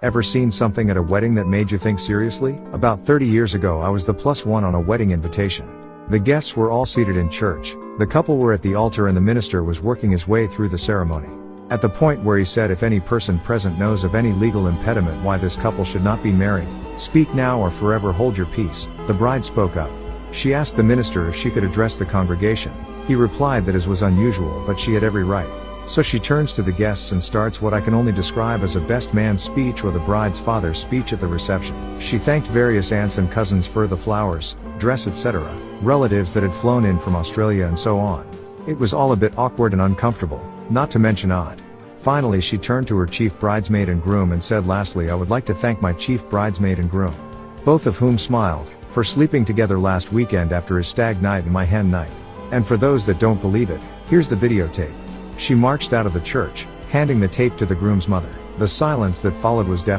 Ever seen something at a wedding that made you think seriously? About 30 years ago I was the plus one on a wedding invitation. The guests were all seated in church, the couple were at the altar and the minister was working his way through the ceremony. At the point where he said if any person present knows of any legal impediment why this couple should not be married, speak now or forever hold your peace, the bride spoke up. She asked the minister if she could address the congregation. He replied that as was unusual but she had every right. So she turns to the guests and starts what I can only describe as a best man's speech or the bride's father's speech at the reception. She thanked various aunts and cousins for the flowers, dress etc., relatives that had flown in from Australia and so on. It was all a bit awkward and uncomfortable, not to mention odd. Finally she turned to her chief bridesmaid and groom and said, lastly I would like to thank my chief bridesmaid and groom, both of whom smiled, for sleeping together last weekend after his stag night and my hen night. And for those that don't believe it, here's the videotape. She marched out of the church, handing the tape to the groom's mother. The silence that followed was deafening.